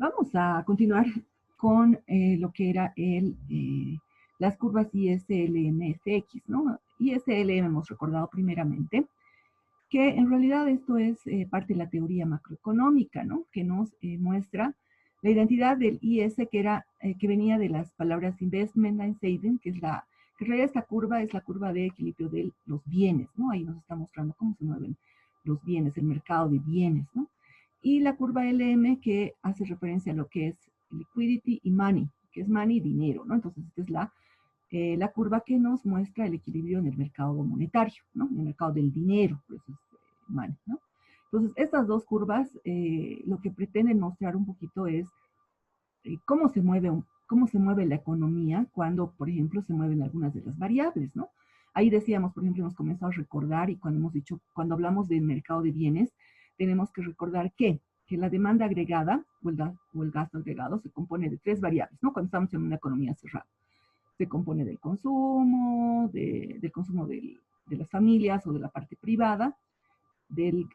Vamos a continuar con lo que era las curvas ISLM-FX, ¿no? ISLM hemos recordado primeramente que en realidad esto es parte de la teoría macroeconómica, ¿no? Que nos muestra la identidad del IS que venía de las palabras investment and saving, que en realidad esta curva es la curva de equilibrio de los bienes, ¿no? Ahí nos está mostrando cómo se mueven los bienes, el mercado de bienes, ¿no? Y la curva LM que hace referencia a lo que es liquidity y money, que es money, dinero, ¿no? Entonces esta es la curva que nos muestra el equilibrio en el mercado monetario, ¿no? En el mercado del dinero, por eso es money, ¿no? Entonces, estas dos curvas lo que pretenden mostrar un poquito es cómo se mueve la economía cuando, por ejemplo, se mueven algunas de las variables, ¿no? Ahí decíamos, por ejemplo, hemos comenzado a recordar y cuando hablamos del mercado de bienes, tenemos que recordar que la demanda agregada o el gasto agregado se compone de tres variables, ¿no? Cuando estamos en una economía cerrada. Se compone del consumo, del consumo de las familias o de la parte privada, del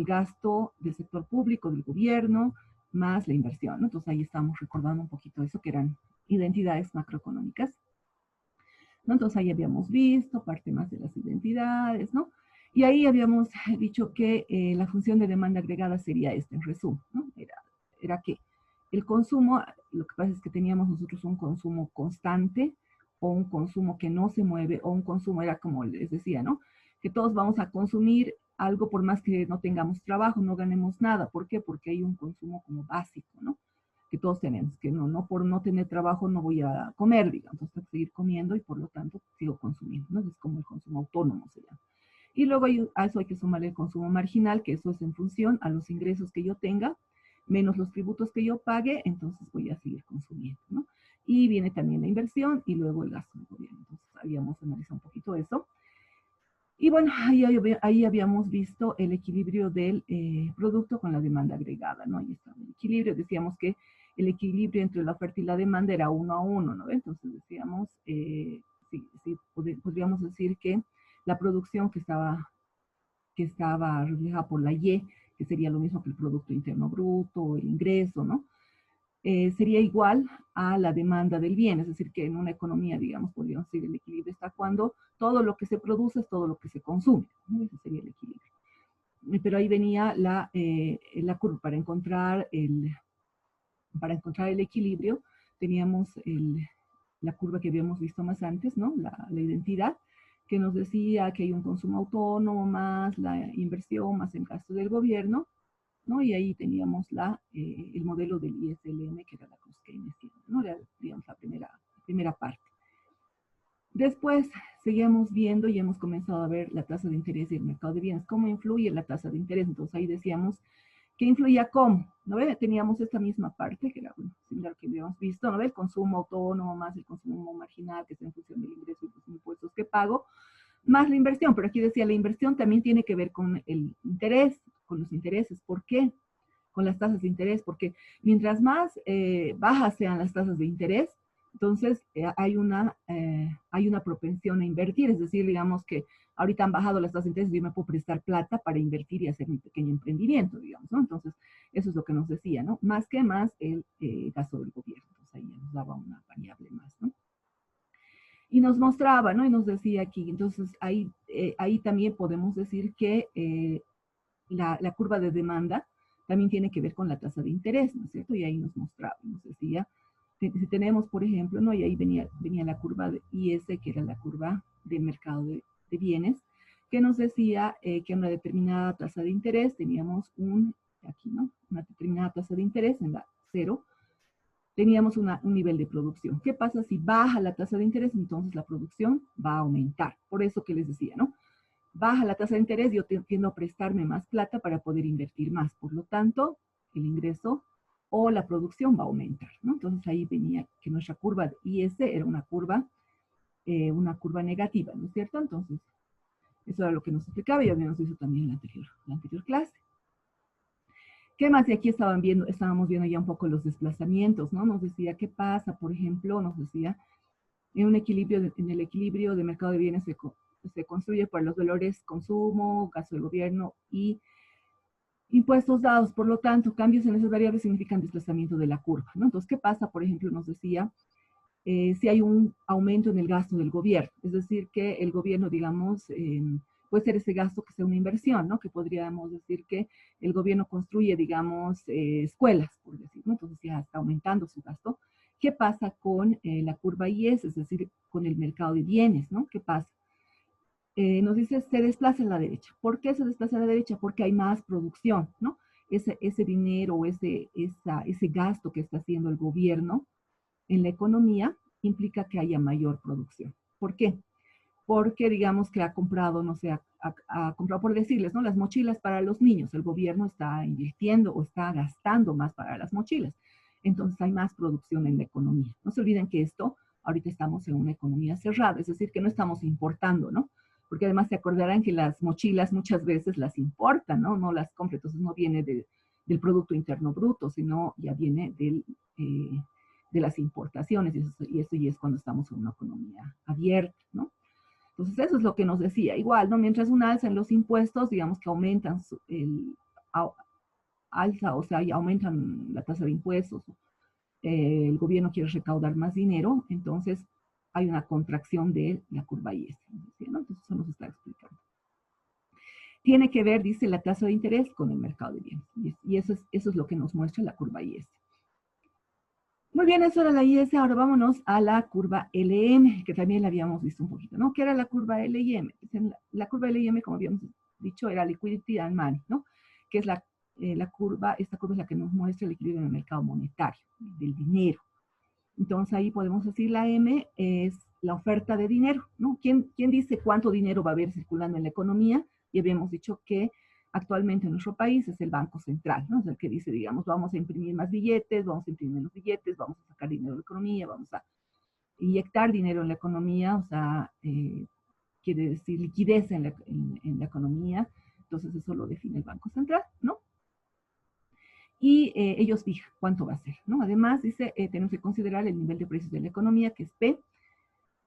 gasto del sector público, del gobierno, más la inversión, ¿no? Entonces ahí estamos recordando un poquito eso, que eran identidades macroeconómicas, ¿no? Entonces ahí habíamos visto parte más de las identidades, ¿no? Y ahí habíamos dicho que la función de demanda agregada sería esta, en resumen, ¿no? Era que el consumo, lo que pasa es que teníamos nosotros un consumo constante o un consumo que no se mueve o un consumo, era como les decía, ¿no? Que todos vamos a consumir algo por más que no tengamos trabajo, no ganemos nada. ¿Por qué? Porque hay un consumo como básico, ¿no? Que todos tenemos, que no por no tener trabajo no voy a comer, digamos, entonces tengo que seguir comiendo y por lo tanto sigo consumiendo, ¿no? Es como el consumo autónomo se llama. Y luego a eso hay que sumarle el consumo marginal, que eso es en función a los ingresos que yo tenga, menos los tributos que yo pague, entonces voy a seguir consumiendo, ¿no? Y viene también la inversión y luego el gasto del gobierno. Entonces habíamos analizado un poquito eso. Y bueno, ahí habíamos visto el equilibrio del producto con la demanda agregada, ¿no? Ahí está el equilibrio. Decíamos que el equilibrio entre la oferta y la demanda era 1 a 1, ¿no? Entonces decíamos, sí, podríamos decir que la producción que estaba reflejada por la Y, que sería lo mismo que el Producto Interno Bruto, el ingreso, ¿no? Sería igual a la demanda del bien, es decir, que en una economía, digamos, podríamos decir, el equilibrio está cuando todo lo que se produce es todo lo que se consume, ¿no? Ese sería el equilibrio. Pero ahí venía la curva para encontrar el equilibrio, teníamos la curva que habíamos visto más antes, ¿no? La identidad, que nos decía que hay un consumo autónomo más la inversión más el gasto del gobierno, ¿no? Y ahí teníamos el modelo del ISLM, que era la cruz keynesiana, ¿no? Era, digamos, la primera parte. Después seguimos viendo y hemos comenzado a ver la tasa de interés y el mercado de bienes, cómo influye la tasa de interés. Entonces ahí decíamos que influía cómo, ¿no ve? Teníamos esta misma parte, que era bueno, similar que habíamos visto, ¿no ve? El consumo autónomo más el consumo marginal, que es en función del ingreso y los impuestos que pago, más la inversión. Pero aquí decía, la inversión también tiene que ver con el interés, con los intereses. ¿Por qué? Con las tasas de interés, porque mientras más bajas sean las tasas de interés, entonces hay una propensión a invertir, es decir, digamos que ahorita han bajado las tasas de interés y yo me puedo prestar plata para invertir y hacer mi pequeño emprendimiento, digamos, ¿no? Entonces, eso es lo que nos decía, ¿no? Más que más el gasto del gobierno, entonces ahí nos daba una variable más, ¿no? Y nos mostraba, ¿no? Y nos decía aquí, entonces ahí también podemos decir que la curva de demanda también tiene que ver con la tasa de interés, ¿no es cierto? Y ahí nos mostraba, nos decía, si tenemos, por ejemplo, ¿no? Y ahí venía la curva de IS, que era la curva del mercado de bienes, que nos decía que a una determinada tasa de interés teníamos aquí, ¿no? Una determinada tasa de interés en la 0, teníamos un nivel de producción. ¿Qué pasa si baja la tasa de interés? Entonces la producción va a aumentar. Por eso que les decía, ¿no? Baja la tasa de interés, yo tiendo a prestarme más plata para poder invertir más. Por lo tanto, el ingreso o la producción va a aumentar, ¿no? Entonces ahí venía que nuestra curva de IS era una curva negativa, ¿no es cierto? Entonces, eso era lo que nos explicaba y habíamos visto también en la anterior clase. ¿Qué más? Y aquí estábamos viendo ya un poco los desplazamientos, ¿no? Nos decía qué pasa, por ejemplo, nos decía, en el equilibrio de mercado de bienes se construye por los valores consumo, gasto del gobierno y Impuestos dados, por lo tanto, cambios en esas variables significan desplazamiento de la curva, ¿no? Entonces, ¿qué pasa? Por ejemplo, nos decía, si hay un aumento en el gasto del gobierno, es decir, que el gobierno, digamos, puede ser ese gasto que sea una inversión, ¿no? Que podríamos decir que el gobierno construye, digamos, escuelas, por decir, ¿no? Entonces ya está aumentando su gasto. ¿Qué pasa con la curva IS, es decir, con el mercado de bienes, ¿no? ¿Qué pasa? Nos dice se desplaza a la derecha. ¿Por qué se desplaza a la derecha? Porque hay más producción, ¿no? Ese dinero o ese gasto que está haciendo el gobierno en la economía implica que haya mayor producción. ¿Por qué? Porque digamos que ha comprado, no sé, ha comprado, por decirles, ¿no? Las mochilas para los niños. El gobierno está invirtiendo o está gastando más para las mochilas. Entonces hay más producción en la economía. No se olviden que esto, ahorita estamos en una economía cerrada, es decir, que no estamos importando, ¿no? Porque además se acordarán que las mochilas muchas veces las importan, ¿no? No las compran, entonces no viene del Producto Interno Bruto, sino ya viene de las importaciones, y eso ya es cuando estamos en una economía abierta, ¿no? Entonces eso es lo que nos decía. Igual, ¿no? Mientras un alza en los impuestos, digamos que aumentan alza, o sea, y aumentan la tasa de impuestos, el gobierno quiere recaudar más dinero, entonces hay una contracción de la curva IS, ¿no? Entonces eso nos está explicando. Tiene que ver, dice, la tasa de interés con el mercado de bienes, y eso es lo que nos muestra la curva IS. Muy bien, eso era la IS. Ahora vámonos a la curva LM, que también la habíamos visto un poquito, ¿no? ¿Qué era la curva LM? La curva LM, como habíamos dicho, era Liquidity and Money, ¿no? Que es esta curva es la que nos muestra el equilibrio en el mercado monetario, del dinero. Entonces ahí podemos decir la M es la oferta de dinero, ¿no? ¿Quién dice cuánto dinero va a haber circulando en la economía? Y habíamos dicho que actualmente en nuestro país es el Banco Central, ¿no? Es el que dice, digamos, vamos a imprimir más billetes, vamos a imprimir menos billetes, vamos a sacar dinero de la economía, vamos a inyectar dinero en la economía, o sea, quiere decir liquidez en la economía, entonces eso lo define el Banco Central, ¿no? Y ellos fijan cuánto va a ser, ¿no? Además, dice, tenemos que considerar el nivel de precios de la economía, que es P,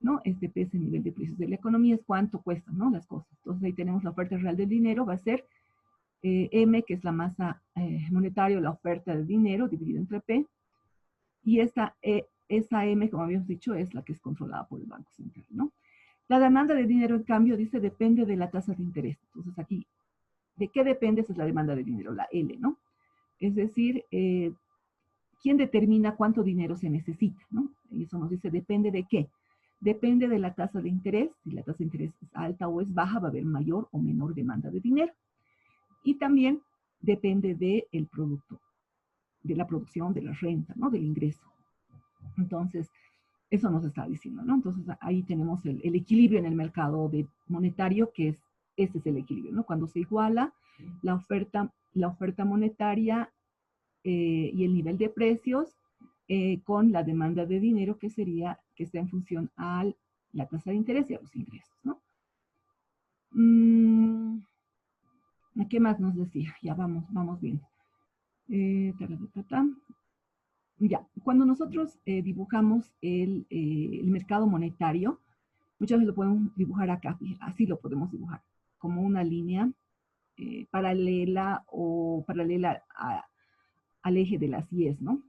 ¿no? Este P es el nivel de precios de la economía, es cuánto cuestan, ¿no? Las cosas. Entonces ahí tenemos la oferta real del dinero, va a ser M, que es la masa monetaria, la oferta de dinero dividida entre P, y esa M, como habíamos dicho, es la que es controlada por el Banco Central, ¿no? La demanda de dinero, en cambio, dice, depende de la tasa de interés. Entonces aquí, ¿de qué depende? Esa es la demanda de dinero, la L, ¿no? Es decir, ¿quién determina cuánto dinero se necesita? ¿No? Y eso nos dice, depende de qué. Depende de la tasa de interés. Si la tasa de interés es alta o es baja, va a haber mayor o menor demanda de dinero. Y también depende del producto, de la producción, de la renta, ¿no? Del ingreso. Entonces, eso nos está diciendo, ¿no? Entonces, ahí tenemos el equilibrio en el mercado monetario, que ese es el equilibrio, ¿no? Cuando se iguala la oferta monetaria y el nivel de precios con la demanda de dinero que está en función a la tasa de interés y a los ingresos, ¿no? ¿Qué más nos decía? Ya vamos bien. Ya, cuando nosotros dibujamos el mercado monetario, muchas veces lo podemos dibujar acá, así lo podemos dibujar, como una línea paralela al eje de las IES, ¿no?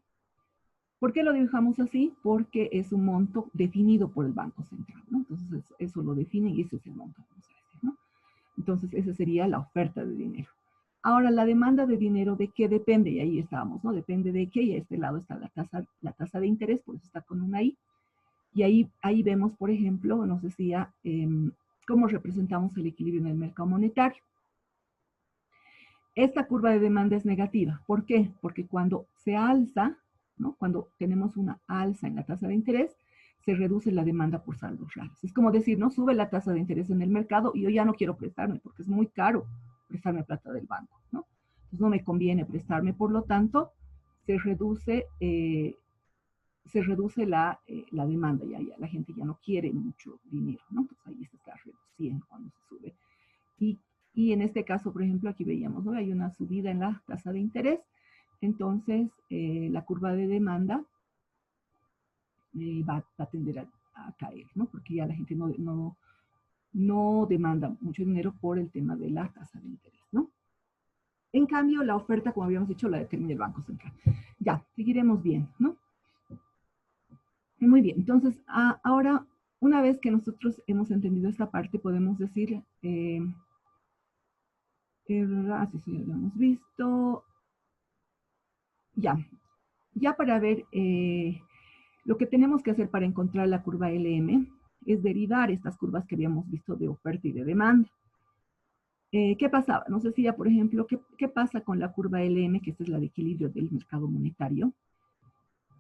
¿Por qué lo dibujamos así? Porque es un monto definido por el Banco Central, ¿no? Entonces eso lo define y ese es el monto, vamos a decir, ¿no? Entonces esa sería la oferta de dinero. Ahora, la demanda de dinero, ¿de qué depende? Y ahí estábamos, ¿no? Depende de qué, y a este lado está la tasa de interés, por eso está con una I. Y ahí vemos, por ejemplo, nos decía cómo representamos el equilibrio en el mercado monetario. Esta curva de demanda es negativa. ¿Por qué? Porque cuando se alza, ¿no? Cuando tenemos una alza en la tasa de interés, se reduce la demanda por saldos raros. Es como decir, no sube la tasa de interés en el mercado y yo ya no quiero prestarme porque es muy caro prestarme plata del banco, ¿no? Entonces no me conviene prestarme, por lo tanto, se reduce la demanda, ya la gente ya no quiere mucho dinero, ¿no? Entonces ahí se está reduciendo cuando se sube. Y en este caso, por ejemplo, aquí veíamos, ¿no? Hay una subida en la tasa de interés, entonces la curva de demanda va a tender a caer, ¿no? Porque ya la gente no demanda mucho dinero por el tema de la tasa de interés, ¿no? En cambio, la oferta, como habíamos dicho, la determina el Banco Central. Ya, seguiremos bien, ¿no? Muy bien, entonces, ahora, una vez que nosotros hemos entendido esta parte, podemos decir, así sí, ya lo hemos visto, ya para ver lo que tenemos que hacer para encontrar la curva LM es derivar estas curvas que habíamos visto de oferta y de demanda. ¿Qué pasaba? Nos decía, por ejemplo, ¿qué pasa con la curva LM, que esta es la de equilibrio del mercado monetario?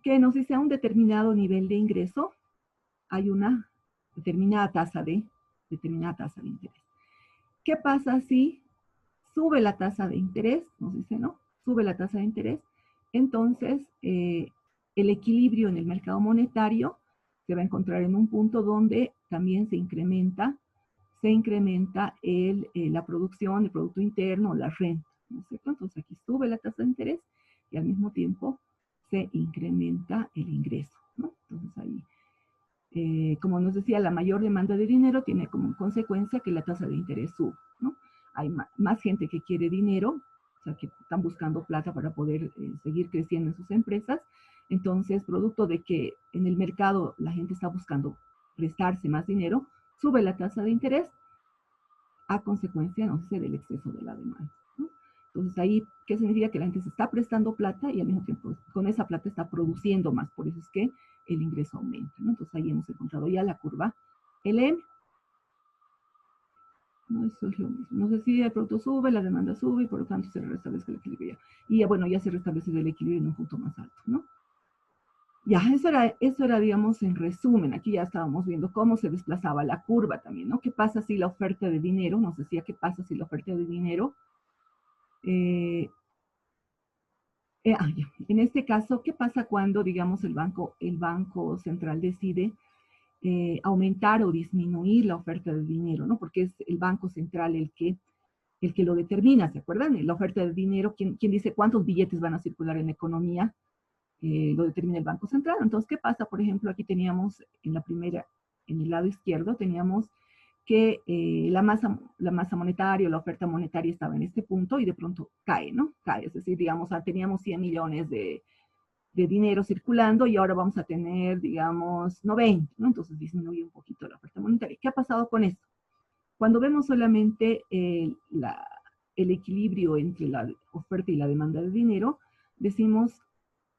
Que nos dice a un determinado nivel de ingreso hay una determinada tasa de interés. ¿Qué pasa si sube la tasa de interés? Nos dice, ¿no? Sube la tasa de interés. Entonces, el equilibrio en el mercado monetario se va a encontrar en un punto donde también se incrementa la producción, el Producto Interno, la renta, ¿no es cierto? Entonces aquí sube la tasa de interés y al mismo tiempo se incrementa el ingreso, ¿no? Entonces ahí, como nos decía, la mayor demanda de dinero tiene como consecuencia que la tasa de interés sube, ¿no? Hay más gente que quiere dinero, o sea, que están buscando plata para poder seguir creciendo en sus empresas. Entonces, producto de que en el mercado la gente está buscando prestarse más dinero, sube la tasa de interés a consecuencia, no sé, del exceso de la demanda, ¿no? Entonces ahí, ¿qué significa? Que la gente se está prestando plata y al mismo tiempo con esa plata está produciendo más, por eso es que el ingreso aumenta, ¿no? Entonces ahí hemos encontrado ya la curva LM. No, eso es lo mismo. No sé si el producto sube, la demanda sube y por lo tanto se restablece el equilibrio. Y ya, bueno, ya se restablece el equilibrio en un punto más alto, ¿no? Ya, eso era, digamos, en resumen. Aquí ya estábamos viendo cómo se desplazaba la curva también, ¿no? ¿Qué pasa si la oferta de dinero, nos decía qué pasa si la oferta de dinero, ya. En este caso, ¿qué pasa cuando, digamos, el banco central decide aumentar o disminuir la oferta de dinero, ¿no? Porque es el Banco Central el que lo determina, ¿se acuerdan? La oferta de dinero, ¿quién dice cuántos billetes van a circular en la economía? Lo determina el Banco Central. Entonces, ¿qué pasa? Por ejemplo, aquí teníamos en el lado izquierdo, teníamos que la masa monetaria o la oferta monetaria estaba en este punto y de pronto cae, ¿no? Cae, es decir, digamos, teníamos 100 millones de dinero circulando y ahora vamos a tener, digamos, 90, ¿no? Entonces disminuye un poquito la oferta monetaria. ¿Qué ha pasado con esto? Cuando vemos solamente el equilibrio entre la oferta y la demanda de dinero, decimos,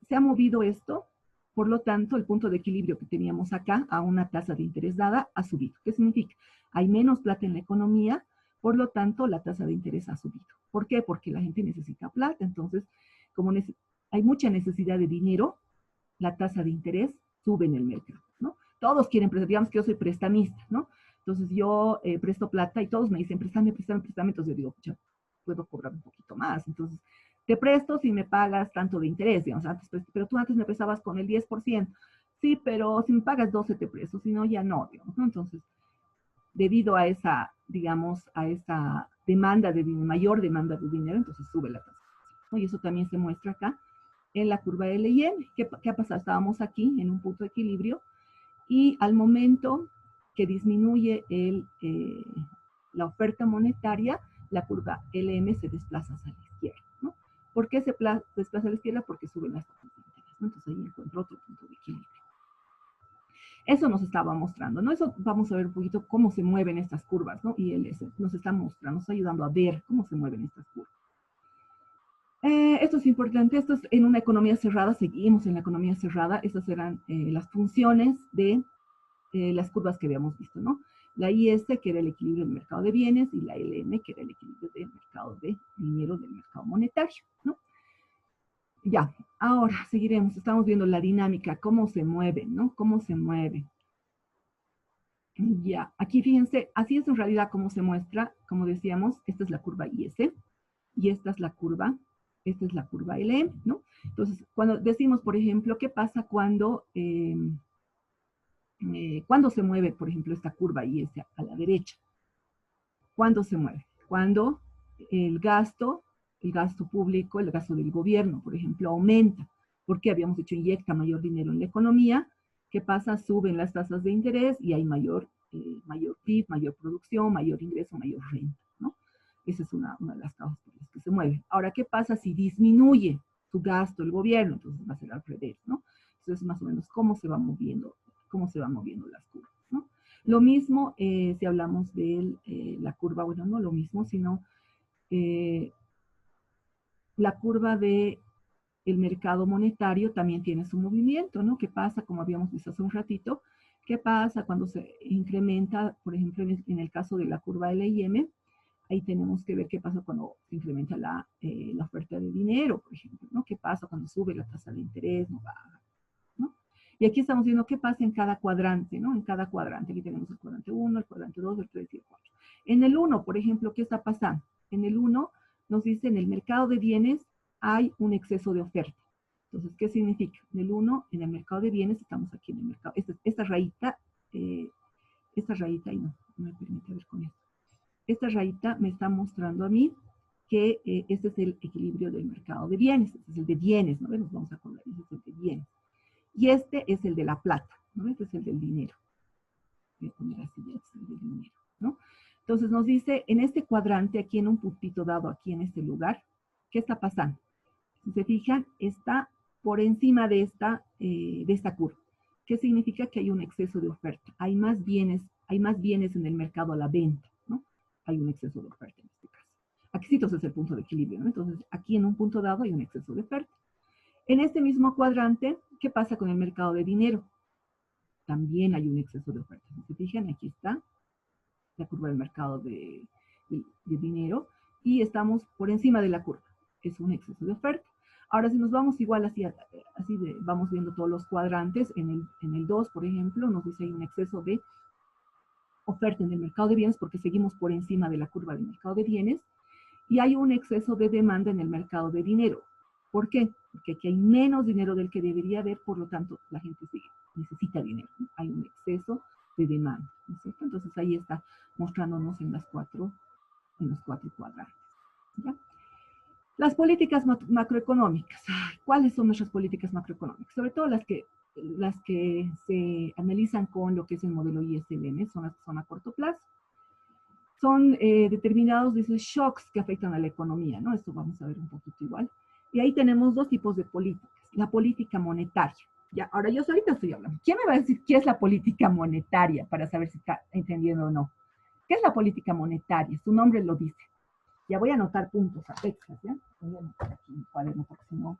se ha movido esto, por lo tanto, el punto de equilibrio que teníamos acá a una tasa de interés dada ha subido. ¿Qué significa? Hay menos plata en la economía, por lo tanto, la tasa de interés ha subido. ¿Por qué? Porque la gente necesita plata. Entonces, como hay mucha necesidad de dinero, la tasa de interés sube en el mercado, ¿no? Todos quieren prestar, digamos que yo soy prestamista, ¿no? Entonces yo presto plata y todos me dicen, préstame, préstame, préstame. Entonces yo digo, pucha, puedo cobrar un poquito más. Entonces, te presto si me pagas tanto de interés, digamos, pero tú antes me prestabas con el 10%. Sí, pero si me pagas 12 te presto, si no, ya no, digamos, ¿no? Entonces, debido a esa, digamos, a esa demanda de mayor demanda de dinero, entonces sube la tasa, ¿no? Y eso también se muestra acá en la curva L y M. ¿Qué ha pasado? Estábamos aquí en un punto de equilibrio y al momento que disminuye la oferta monetaria, la curva LM se desplaza hacia la izquierda, ¿no? ¿Por qué se desplaza a la izquierda? Porque suben las tasas de interés, ¿no? Entonces ahí encuentro otro punto de equilibrio. Eso nos estaba mostrando, ¿no? Eso vamos a ver un poquito cómo se mueven estas curvas, ¿no? Y él nos está mostrando, nos está ayudando a ver cómo se mueven estas curvas. Esto es importante, esto es en una economía cerrada, seguimos en la economía cerrada, estas eran las funciones de las curvas que habíamos visto, ¿no? La IS, que era el equilibrio del mercado de bienes, y la LM, que era el equilibrio del mercado de dinero, del mercado monetario, ¿no? Ya, ahora seguiremos, estamos viendo la dinámica, cómo se mueve, ¿no? Cómo se mueve. Ya, aquí fíjense, así es en realidad cómo se muestra, como decíamos, esta es la curva IS, y esta es la curva LM, ¿no? Entonces, cuando decimos, por ejemplo, ¿qué pasa cuando se mueve, por ejemplo, esta curva IS a la derecha? ¿Cuándo se mueve? Cuando el gasto público, el gasto del gobierno, por ejemplo, aumenta, porque habíamos dicho inyecta mayor dinero en la economía. ¿Qué pasa? Suben las tasas de interés y hay mayor PIB, mayor producción, mayor ingreso, mayor renta, ¿no? Esa es una de las causas por las que se mueve. Ahora, ¿qué pasa si disminuye su gasto el gobierno? Entonces va a ser al revés, ¿no? Entonces, más o menos, cómo se van moviendo las curvas, ¿no? Lo mismo si hablamos de la curva, bueno, no lo mismo, sino la curva de el mercado monetario también tiene su movimiento, ¿no? ¿Qué pasa? Como habíamos visto hace un ratito, ¿qué pasa cuando se incrementa, por ejemplo, en el caso de la curva LIM? Ahí tenemos que ver qué pasa cuando se incrementa la oferta de dinero, por ejemplo, ¿no? ¿Qué pasa cuando sube la tasa de interés, no baja, ¿no? Y aquí estamos viendo qué pasa en cada cuadrante, ¿no? En cada cuadrante. Aquí tenemos el cuadrante 1, el cuadrante 2, el 3 y el 4. En el 1, por ejemplo, ¿qué está pasando? En el 1 nos dice en el mercado de bienes hay un exceso de oferta. Entonces, ¿qué significa? En el 1, en el mercado de bienes, estamos aquí en el mercado. Esta rayita, y no me permite ver con esto. Esta rayita me está mostrando a mí que este es el equilibrio del mercado de bienes. Este es el de bienes, ¿no? Nos vamos a acordar, este es el de bienes. Y este es el de la plata, ¿no? Este es el del dinero. Voy a poner así, este es el del dinero, ¿no? Entonces nos dice, en este cuadrante, aquí en un puntito dado, aquí en este lugar, ¿qué está pasando? Si se fijan, está por encima de esta curva. ¿Qué significa? Que hay un exceso de oferta. Hay más bienes en el mercado a la venta, ¿no? Hay un exceso de oferta en este caso. Aquí sí, entonces es el punto de equilibrio, ¿no? Entonces, aquí en un punto dado hay un exceso de oferta. En este mismo cuadrante, ¿qué pasa con el mercado de dinero? También hay un exceso de oferta. Si se fijan, aquí está la curva del mercado de dinero y estamos por encima de la curva. Es un exceso de oferta. Ahora, si nos vamos igual vamos viendo todos los cuadrantes, en el 2, por ejemplo, nos dice hay un exceso de oferta en el mercado de bienes porque seguimos por encima de la curva del mercado de bienes y hay un exceso de demanda en el mercado de dinero. ¿Por qué? Porque aquí hay menos dinero del que debería haber, por lo tanto, la gente necesita dinero, ¿no? Hay un exceso de demanda, ¿no es cierto? Entonces ahí está mostrándonos en los cuatro cuadrantes, ¿ya? Las políticas macroeconómicas. ¿Cuáles son nuestras políticas macroeconómicas? Sobre todo las que se analizan con lo que es el modelo ISLM, son las que son a corto plazo. Son determinados, dice, shocks que afectan a la economía, ¿no? Esto vamos a ver un poquito igual. Y ahí tenemos dos tipos de políticas. La política monetaria. Ya, ahora yo ahorita estoy hablando. ¿Quién me va a decir qué es la política monetaria para saber si está entendiendo o no? ¿Qué es la política monetaria? Su nombre lo dice. Ya voy a anotar puntos extras, ¿ya? Voy a anotar aquí en mi cuaderno porque si no,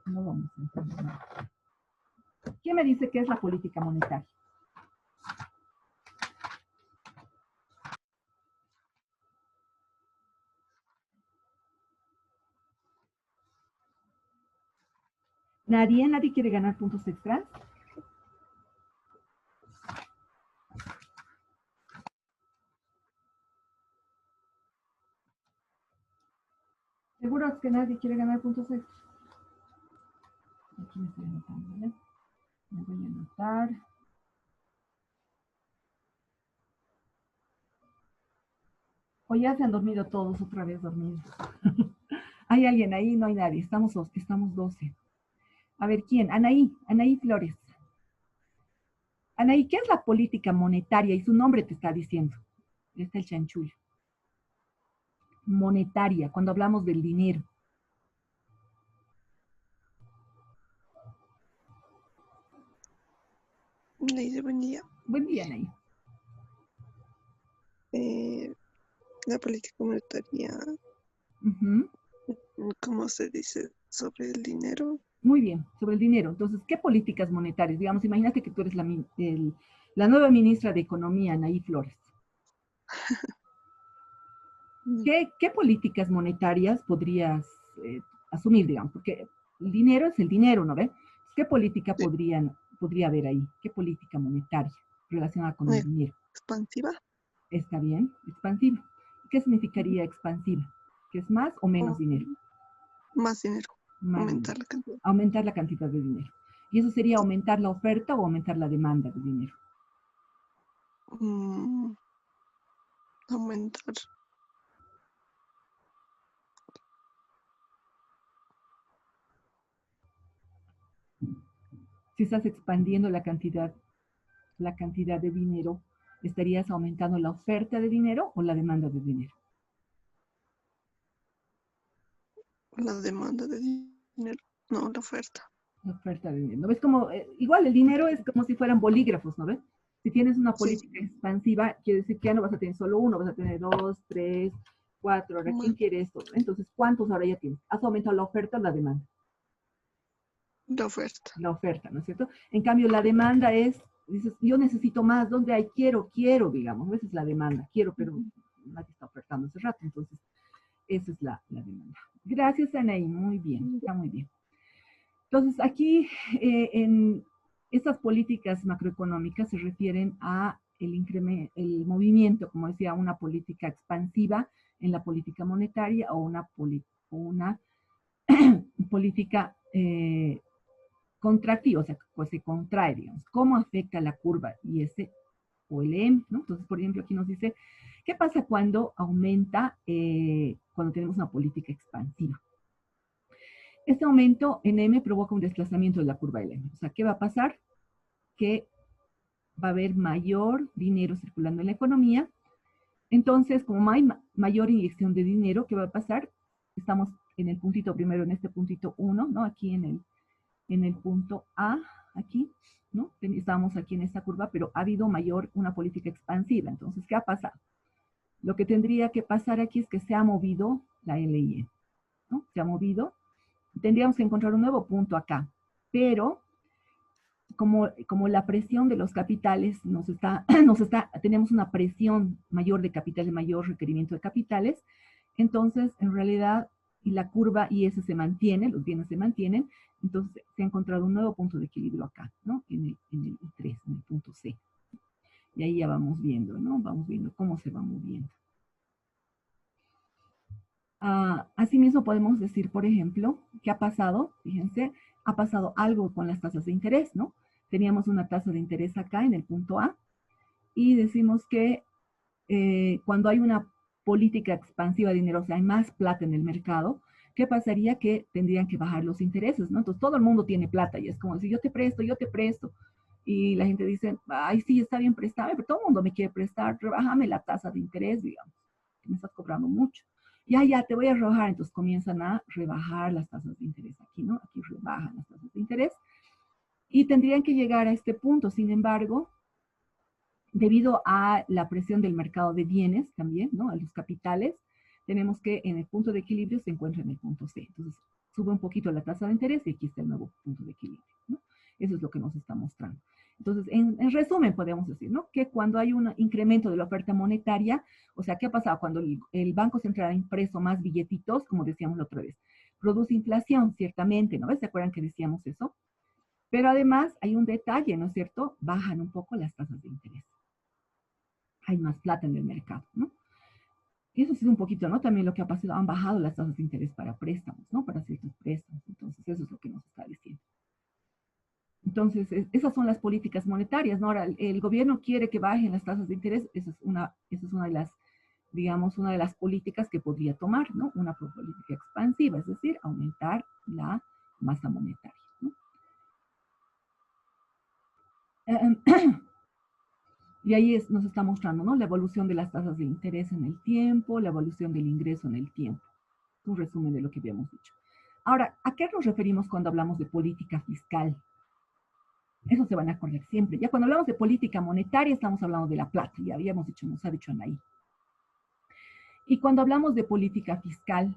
no vamos a entender nada. ¿Quién me dice qué es la política monetaria? ¿Nadie quiere ganar puntos extras? ¿Seguro que nadie quiere ganar puntos extras? Aquí me estoy anotando, ¿vale? Me voy a anotar. O ya se han dormido todos, otra vez dormidos. ¿Hay alguien ahí? No hay nadie. Estamos 12. A ver, ¿quién? Anaí Flores. Anaí, ¿qué es la política monetaria? Y su nombre te está diciendo. Está el chanchullo. Monetaria, cuando hablamos del dinero. Leide, buen día. Buen día, Anaí. La política monetaria, ¿cómo se dice sobre el dinero? Muy bien, sobre el dinero. Entonces, ¿qué políticas monetarias? Digamos, imagínate que tú eres la nueva ministra de Economía, Anaí Flores. ¿Qué políticas monetarias podrías asumir, digamos? Porque el dinero es el dinero, ¿no ve? ¿Qué política Sí, podría haber ahí? ¿Qué política monetaria relacionada con el dinero? expansiva ¿Está bien? Expansiva. ¿Qué significaría expansiva? ¿Que es más o menos o dinero? más dinero, Más dinero. aumentar la cantidad. Aumentar la cantidad de dinero. ¿Y eso sería aumentar la oferta o aumentar la demanda de dinero? Mm, aumentar. Si estás expandiendo la cantidad de dinero, ¿estarías aumentando la oferta de dinero o la demanda de dinero? La demanda de dinero. No, la oferta. La oferta de dinero. ¿No ves como, igual el dinero es como si fueran bolígrafos, ¿no ves? Si tienes una Sí, política expansiva, quiere decir que ya no vas a tener solo uno, vas a tener dos, tres, cuatro. Ahora, ¿quién más. quiere esto? Entonces, ¿cuántos ahora ya tienes? Has aumentado la oferta o la demanda. La oferta. La oferta, ¿no es cierto? En cambio, la demanda es, dices, yo necesito más, ¿dónde hay? Quiero, digamos, esa es la demanda, quiero, pero nadie está ofertando hace rato, entonces, esa es la demanda. Gracias, Anaí, muy bien, está muy bien. Entonces, aquí, en estas políticas macroeconómicas se refieren a el movimiento, como decía, una política expansiva en la política monetaria o una política contractivo, o sea, pues se contrae, digamos. ¿Cómo afecta la curva IS o LM? ¿No? Entonces, por ejemplo, aquí nos dice, ¿qué pasa cuando aumenta, cuando tenemos una política expansiva? Este aumento en M provoca un desplazamiento de la curva LM. O sea, ¿qué va a pasar? Que va a haber mayor dinero circulando en la economía. Entonces, como hay mayor inyección de dinero, ¿qué va a pasar? Estamos en el puntito primero, en este puntito 1, ¿no? Aquí en el punto A, aquí, ¿no? Estábamos aquí en esta curva, pero ha habido una política expansiva. Entonces, ¿qué ha pasado? Lo que tendría que pasar aquí es que se ha movido la LIE, ¿no? Se ha movido. Tendríamos que encontrar un nuevo punto acá, pero como la presión de los capitales tenemos una presión mayor de capitales, mayor requerimiento de capitales, entonces en realidad, y la curva IS se mantiene, los bienes se mantienen, entonces se ha encontrado un nuevo punto de equilibrio acá, ¿no? En el I3, en el punto C. Y ahí ya vamos viendo, ¿no? Vamos viendo cómo se va moviendo. Asimismo podemos decir, por ejemplo, ¿qué ha pasado? Fíjense, ha pasado algo con las tasas de interés, ¿no? Teníamos una tasa de interés acá en el punto A y decimos que cuando hay una política expansiva de dinero, o sea, hay más plata en el mercado, ¿qué pasaría? Que tendrían que bajar los intereses, ¿no? Entonces todo el mundo tiene plata y es como decir, yo te presto. Y la gente dice, ay, sí, está bien, préstame, pero todo el mundo me quiere prestar, rebájame la tasa de interés, digamos, que me estás cobrando mucho. Ya, te voy a rebajar. Entonces comienzan a rebajar las tasas de interés aquí, ¿no? Aquí rebajan las tasas de interés. Y tendrían que llegar a este punto. Sin embargo, debido a la presión del mercado de bienes también, ¿no? A los capitales, tenemos que en el punto de equilibrio se encuentra en el punto C. Entonces, sube un poquito la tasa de interés y aquí está el nuevo punto de equilibrio, ¿no? Eso es lo que nos está mostrando. Entonces, en resumen, podemos decir, ¿no? Que cuando hay un incremento de la oferta monetaria, o sea, ¿qué ha pasado? Cuando el Banco Central ha impreso más billetitos, como decíamos la otra vez, produce inflación, ciertamente, ¿no? ¿Se acuerdan que decíamos eso? Pero además hay un detalle, ¿no es cierto? Bajan un poco las tasas de interés. Hay más plata en el mercado, ¿no? Y eso es un poquito, ¿no? También lo que ha pasado, han bajado las tasas de interés para préstamos, ¿no? Para ciertos préstamos. Entonces, eso es lo que nos está diciendo. Entonces, esas son las políticas monetarias, ¿no? Ahora, el gobierno quiere que bajen las tasas de interés, esa es una de las, digamos, una de las políticas que podría tomar, ¿no? Una política expansiva, es decir, aumentar la masa monetaria, ¿no? Y ahí nos está mostrando, ¿no? La evolución de las tasas de interés en el tiempo, la evolución del ingreso en el tiempo. Un resumen de lo que habíamos dicho. Ahora, ¿a qué nos referimos cuando hablamos de política fiscal? Eso se van a acordar siempre. Ya cuando hablamos de política monetaria, estamos hablando de la plata, ya habíamos dicho, nos ha dicho Anaí. Y cuando hablamos de política fiscal,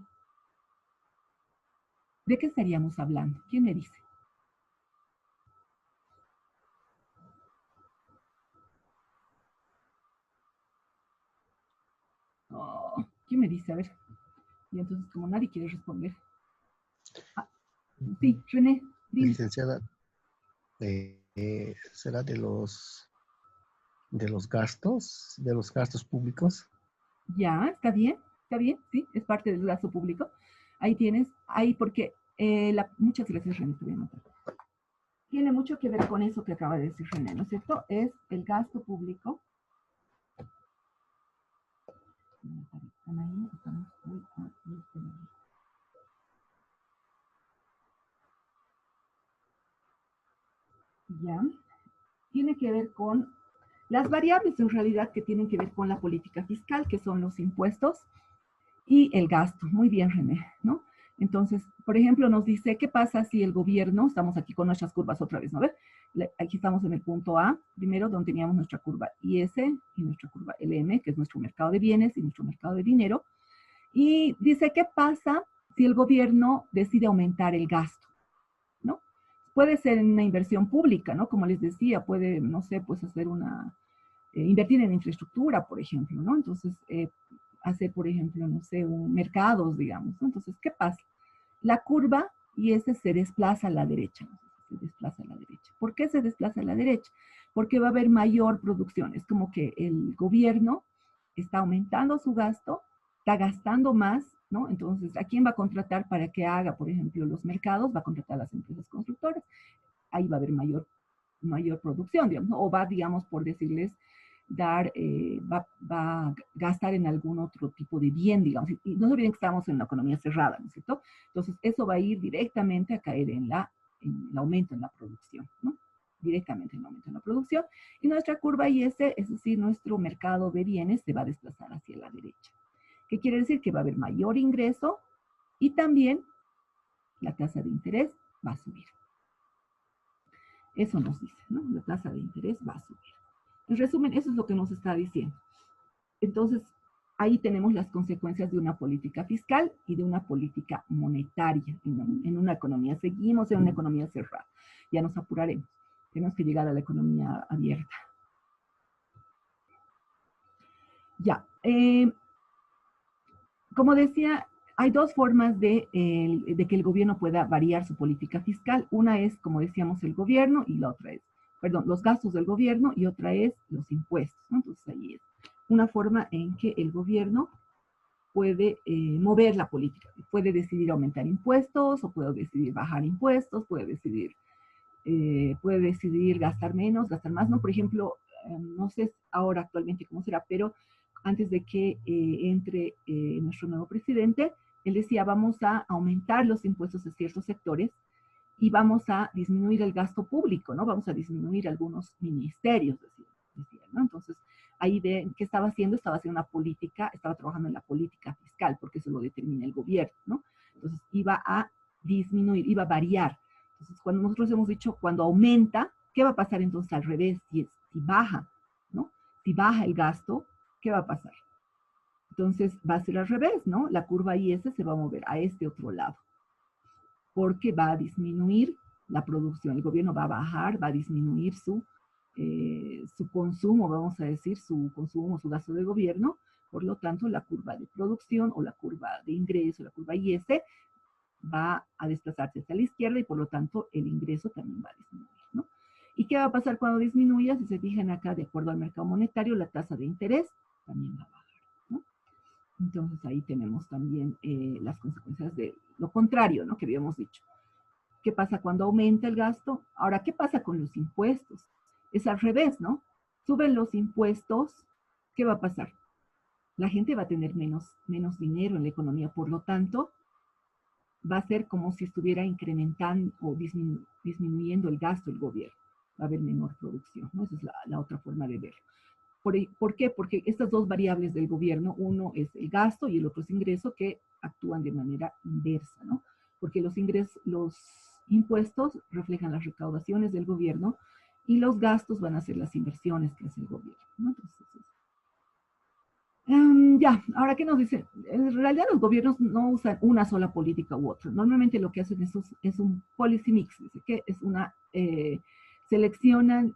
¿de qué estaríamos hablando? ¿Quién me dice? Oh, ¿quién me dice? A ver. Y entonces, como nadie quiere responder. Ah, sí, René, dime. Licenciada, será de los gastos públicos. Ya, está bien, sí, es parte del gasto público. Ahí tienes, ahí porque, muchas gracias, René, te voy a anotar. Tiene mucho que ver con eso que acaba de decir René, ¿no es cierto? Es el gasto público. Ya, tiene que ver con las variables en realidad que tienen que ver con la política fiscal, que son los impuestos y el gasto. Muy bien, René, ¿no? Entonces, por ejemplo, nos dice, ¿qué pasa si el gobierno, estamos aquí con nuestras curvas otra vez, ¿no ves? Aquí estamos en el punto A, primero donde teníamos nuestra curva IS y nuestra curva LM, que es nuestro mercado de bienes y nuestro mercado de dinero. Y dice, ¿qué pasa si el gobierno decide aumentar el gasto? ¿No? Puede ser en una inversión pública, ¿no? Como les decía, puede, no sé, pues hacer invertir en infraestructura, por ejemplo, ¿no? Entonces, hacer, por ejemplo, no sé, mercados, digamos, ¿no? Entonces, ¿qué pasa? La curva y ese se desplaza a la derecha, ¿no? Se desplaza a la derecha. ¿Por qué se desplaza a la derecha? Porque va a haber mayor producción. Es como que el gobierno está aumentando su gasto, está gastando más, ¿no? Entonces, ¿a quién va a contratar para que haga, por ejemplo, los mercados? Va a contratar a las empresas constructoras. Ahí va a haber mayor producción, digamos, ¿no? O va, digamos, por decirles, va a gastar en algún otro tipo de bien, digamos. Y no se olviden que estamos en una economía cerrada, ¿no es cierto? Entonces, eso va a ir directamente a caer en el aumento en la producción, ¿no? Directamente en el aumento en la producción. Y nuestra curva IS, es decir, nuestro mercado de bienes, se va a desplazar hacia la derecha. ¿Qué quiere decir? Que va a haber mayor ingreso y también la tasa de interés va a subir. Eso nos dice, ¿no? La tasa de interés va a subir. En resumen, eso es lo que nos está diciendo. Entonces, ahí tenemos las consecuencias de una política fiscal y de una política monetaria en una economía. Seguimos en una economía cerrada. Ya nos apuraremos. Tenemos que llegar a la economía abierta. Ya. Como decía, hay dos formas de que el gobierno pueda variar su política fiscal. Una es, como decíamos, el gobierno y la otra es, perdón, los gastos del gobierno y otra es los impuestos, ¿no? Entonces ahí es una forma en que el gobierno puede mover la política. Puede decidir aumentar impuestos o puede decidir bajar impuestos, puede decidir gastar menos, gastar más, ¿no? Por ejemplo, no sé ahora actualmente cómo será, pero antes de que entre nuestro nuevo presidente, él decía, vamos a aumentar los impuestos de ciertos sectores y vamos a disminuir el gasto público, ¿no? Vamos a disminuir algunos ministerios, decía, ¿no? Entonces, ahí ven qué estaba haciendo una política, estaba trabajando en la política fiscal, porque eso lo determina el gobierno, ¿no? Entonces, iba a disminuir, iba a variar. Entonces, cuando nosotros hemos dicho, cuando aumenta, ¿qué va a pasar entonces al revés? Si baja, ¿no? Si baja el gasto, ¿qué va a pasar? Entonces, va a ser al revés, ¿no? La curva IS se va a mover a este otro lado, porque va a disminuir la producción. El gobierno va a bajar, va a disminuir su consumo, vamos a decir, su consumo, su gasto de gobierno. Por lo tanto, la curva de producción o la curva de ingreso, la curva IS, va a desplazarse hacia la izquierda y por lo tanto el ingreso también va a disminuir, ¿no? ¿Y qué va a pasar cuando disminuya? Si se fijan acá, de acuerdo al mercado monetario, la tasa de interés también va a bajar, ¿no? Entonces ahí tenemos también las consecuencias de lo contrario, ¿no? Que habíamos dicho. ¿Qué pasa cuando aumenta el gasto? Ahora, ¿qué pasa con los impuestos? Es al revés, ¿no? Suben los impuestos, ¿qué va a pasar? La gente va a tener menos dinero en la economía, por lo tanto, va a ser como si estuviera incrementando o disminuyendo el gasto del gobierno. Va a haber menor producción, ¿no? Esa es la otra forma de verlo. ¿Por qué? Porque estas dos variables del gobierno, uno es el gasto y el otro es ingreso, que actúan de manera inversa, ¿no? Porque los impuestos reflejan las recaudaciones del gobierno y los gastos van a ser las inversiones que hace el gobierno, ¿no? Entonces, ya, ahora, ¿qué nos dice? En realidad los gobiernos no usan una sola política u otra. Normalmente lo que hacen es un policy mix, dice que es seleccionan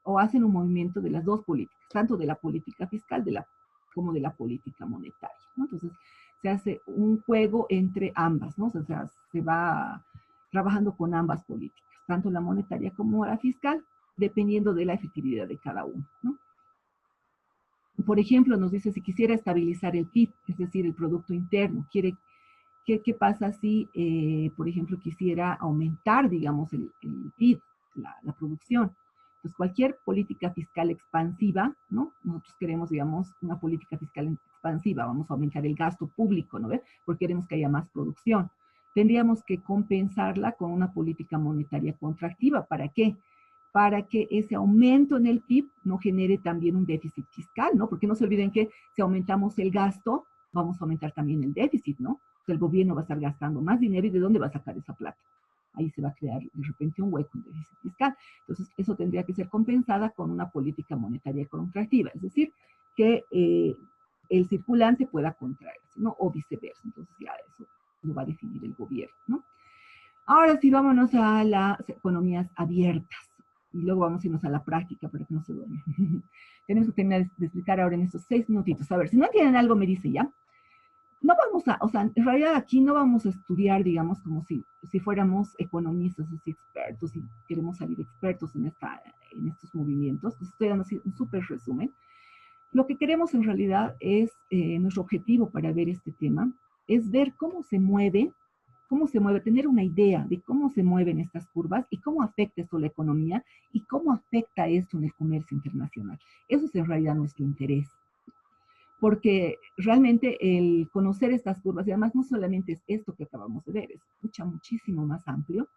o hacen un movimiento de las dos políticas, tanto de la política fiscal como de la política monetaria, ¿no? Entonces, se hace un juego entre ambas, ¿no? O sea, se va trabajando con ambas políticas, tanto la monetaria como la fiscal, dependiendo de la efectividad de cada uno, ¿no? Por ejemplo, nos dice si quisiera estabilizar el PIB, es decir, el Producto Interno. ¿Qué pasa si, por ejemplo, quisiera aumentar, digamos, el PIB, la producción? Pues cualquier política fiscal expansiva, ¿no? Nosotros queremos, digamos, una política fiscal expansiva. Vamos a aumentar el gasto público, ¿no? Porque queremos que haya más producción. Tendríamos que compensarla con una política monetaria contractiva. ¿Para qué? Para que ese aumento en el PIB no genere también un déficit fiscal, ¿no? Porque no se olviden que si aumentamos el gasto, vamos a aumentar también el déficit, ¿no? el gobierno va a estar gastando más dinero y ¿de dónde va a sacar esa plata? Ahí se va a crear de repente un hueco, un déficit fiscal. Entonces, eso tendría que ser compensada con una política monetaria contractiva, es decir, que el circulante pueda contraerse, ¿no? O viceversa. Entonces, ya eso lo va a definir el gobierno, ¿no? Ahora sí, vámonos a las economías abiertas. Y luego vamos a irnos a la práctica para que no se duermen. Tenemos que terminar de explicar ahora en estos 6 minutitos. A ver, si no entienden algo, me dice ya. No vamos a, o sea, en realidad aquí no vamos a estudiar, digamos, como si fuéramos economistas, así expertos, y queremos salir expertos en estos movimientos. Entonces estoy dando así un súper resumen. Lo que queremos en realidad es, nuestro objetivo para ver este tema, es ver cómo se mueve, tener una idea de cómo se mueven estas curvas y cómo afecta esto la economía y cómo afecta esto en el comercio internacional. Eso es en realidad nuestro interés. Porque realmente el conocer estas curvas, y además no solamente es esto que acabamos de ver, es muchísimo más amplio,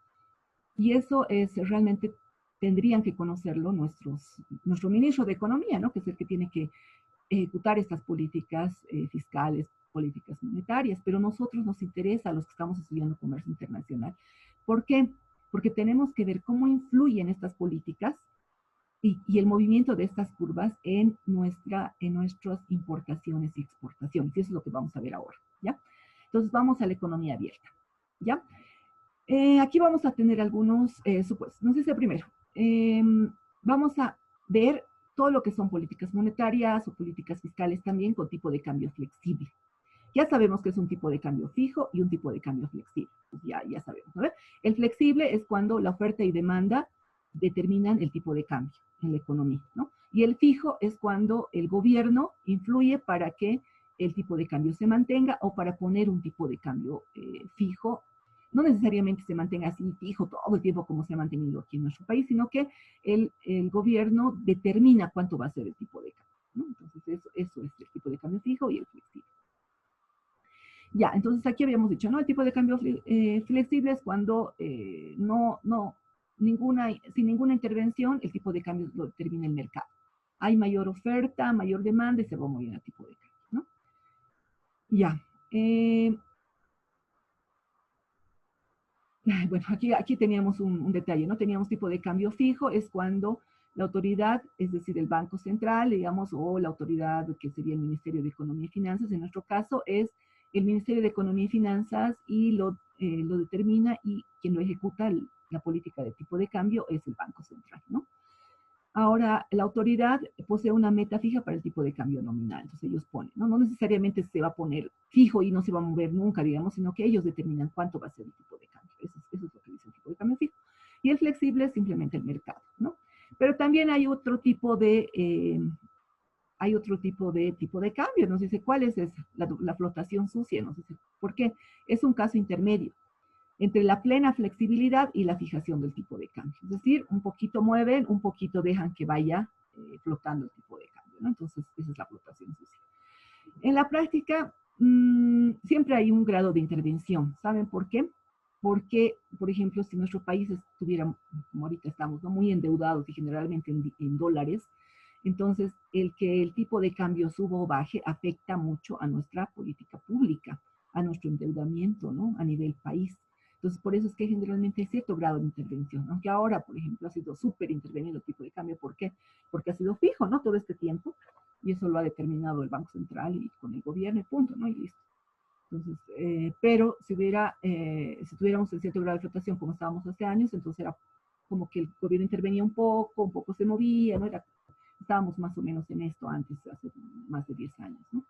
y eso es realmente, tendrían que conocerlo nuestro ministro de Economía, ¿no? Que es el que tiene que ejecutar estas políticas fiscales, políticas monetarias, pero nosotros nos interesa, a los que estamos estudiando comercio internacional. ¿Por qué? Porque tenemos que ver cómo influyen estas políticas y el movimiento de estas curvas en nuestras importaciones y exportaciones. Y eso es lo que vamos a ver ahora, ¿ya? Entonces vamos a la economía abierta, ¿ya? Aquí vamos a tener algunos supuestos. Nos dice primero, vamos a ver todo lo que son políticas monetarias o políticas fiscales también con tipo de cambio flexible. Ya sabemos que es un tipo de cambio fijo y un tipo de cambio flexible. Pues ya sabemos, ¿no? El flexible es cuando la oferta y demanda determinan el tipo de cambio en la economía, ¿no? Y el fijo es cuando el gobierno influye para que el tipo de cambio se mantenga o para poner un tipo de cambio fijo. No necesariamente se mantenga así fijo todo el tiempo como se ha mantenido aquí en nuestro país, sino que el gobierno determina cuánto va a ser el tipo de cambio, ¿no? Entonces eso es el tipo de cambio fijo y el flexible. Ya, entonces aquí habíamos dicho, ¿no? El tipo de cambio flexible es cuando sin ninguna intervención, el tipo de cambio lo determina el mercado. Hay mayor oferta, mayor demanda y se va moviendo el tipo de cambio, ¿no? Ya. Bueno, aquí teníamos un detalle, ¿no? Teníamos tipo de cambio fijo, es cuando la autoridad, es decir, el Banco Central, digamos, o la autoridad que sería el Ministerio de Economía y Finanzas, en nuestro caso es el Ministerio de Economía y Finanzas y lo determina, y quien lo ejecuta, la política de tipo de cambio, es el Banco Central, ¿no? Ahora, la autoridad posee una meta fija para el tipo de cambio nominal, entonces ellos ponen, ¿no? No necesariamente se va a poner fijo y no se va a mover nunca, digamos, sino que ellos determinan cuánto va a ser el tipo de cambio. Eso es lo que dice el tipo de cambio fijo. Y el flexible es simplemente el mercado, ¿no? Pero también hay otro tipo de tipo de cambio. Nos dice, ¿cuál es esa? La flotación sucia, nos dice, ¿por qué? Es un caso intermedio entre la plena flexibilidad y la fijación del tipo de cambio. Es decir, un poquito mueven, un poquito dejan que vaya flotando el tipo de cambio, ¿no? Entonces, esa es la flotación sucia. En la práctica, siempre hay un grado de intervención. ¿Saben por qué? Porque, por ejemplo, si nuestro país estuviera, como ahorita estamos, ¿no? Muy endeudados y generalmente en dólares, entonces el que el tipo de cambio suba o baje afecta mucho a nuestra política pública, a nuestro endeudamiento, ¿no? A nivel país. Entonces, por eso es que generalmente hay cierto grado de intervención, aunque ahora, por ejemplo, ha sido súper intervenido el tipo de cambio. ¿Por qué? Porque ha sido fijo, ¿no? Todo este tiempo, y eso lo ha determinado el Banco Central y con el gobierno, y punto, ¿no? Y listo. Entonces, pero si tuviéramos un cierto grado de flotación como estábamos hace años, entonces era como que el gobierno intervenía un poco se movía, ¿no? Estábamos más o menos en esto antes, hace más de 10 años, ¿no?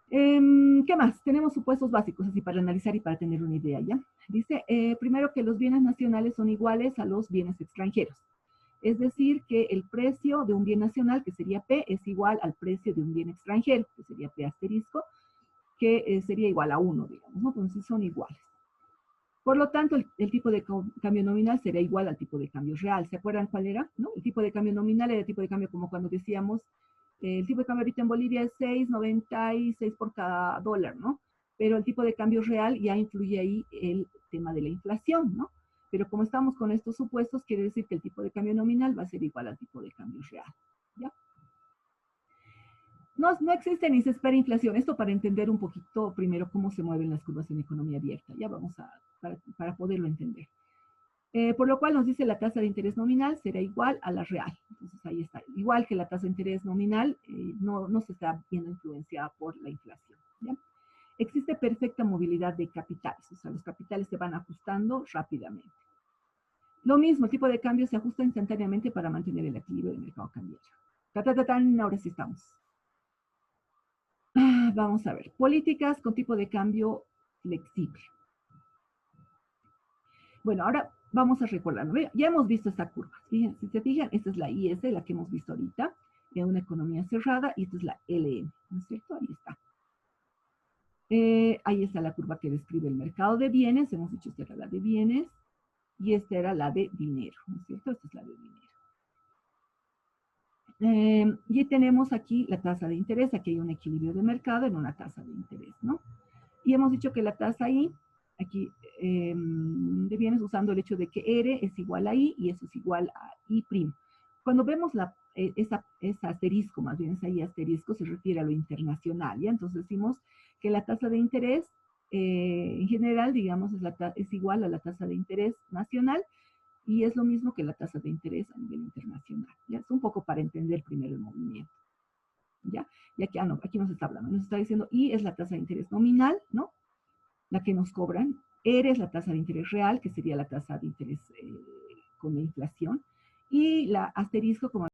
¿Qué más? Tenemos supuestos básicos así para analizar y para tener una idea, ¿ya? Dice, primero, que los bienes nacionales son iguales a los bienes extranjeros. Es decir, que el precio de un bien nacional, que sería P, es igual al precio de un bien extranjero, que sería P asterisco, que sería igual a 1, digamos, ¿no? Entonces son iguales. Por lo tanto, el tipo de cambio nominal será igual al tipo de cambio real. ¿Se acuerdan cuál era? ¿No? El tipo de cambio nominal era el tipo de cambio como cuando decíamos, el tipo de cambio ahorita en Bolivia es 6,96 por cada dólar, ¿no? Pero el tipo de cambio real ya influye ahí el tema de la inflación, ¿no? Pero como estamos con estos supuestos, quiere decir que el tipo de cambio nominal va a ser igual al tipo de cambio real, ¿ya? No existe ni se espera inflación. Esto para entender un poquito primero cómo se mueven las curvas en economía abierta. Ya vamos para poderlo entender. Por lo cual nos dice la tasa de interés nominal será igual a la real. Entonces ahí está. Igual que la tasa de interés nominal, no se está viendo influenciada por la inflación. ¿Ya? Existe perfecta movilidad de capitales. O sea, los capitales se van ajustando rápidamente. Lo mismo, el tipo de cambio se ajusta instantáneamente para mantener el equilibrio del mercado cambiario. Ahora sí estamos. Vamos a ver. Políticas con tipo de cambio flexible. Bueno, ahora vamos a recordar. Ya hemos visto esta curva. Fíjense, si se fijan, esta es la IS, la que hemos visto ahorita, en una economía cerrada, y esta es la LM, ¿no es cierto? Ahí está. Ahí está la curva que describe el mercado de bienes. Hemos dicho esta era la de bienes, y esta era la de dinero, ¿no es cierto? Esta es la de dinero. Y tenemos aquí la tasa de interés. Aquí hay un equilibrio de mercado en una tasa de interés, ¿no? Y hemos dicho que la tasa I, aquí de bienes usando el hecho de que R es igual a I y eso es igual a I'. Cuando vemos esa asterisco, más bien esa I asterisco, se refiere a lo internacional, ¿ya? Entonces decimos que la tasa de interés, en general, digamos, es igual a la tasa de interés nacional y es lo mismo que la tasa de interés a nivel internacional, ¿ya? Es un poco para entender primero el movimiento. ¿Ya? Y aquí, aquí nos está hablando, nos está diciendo I es la tasa de interés nominal, ¿no? La que nos cobran. R es la tasa de interés real, que sería la tasa de interés con la inflación. Y la asterisco, como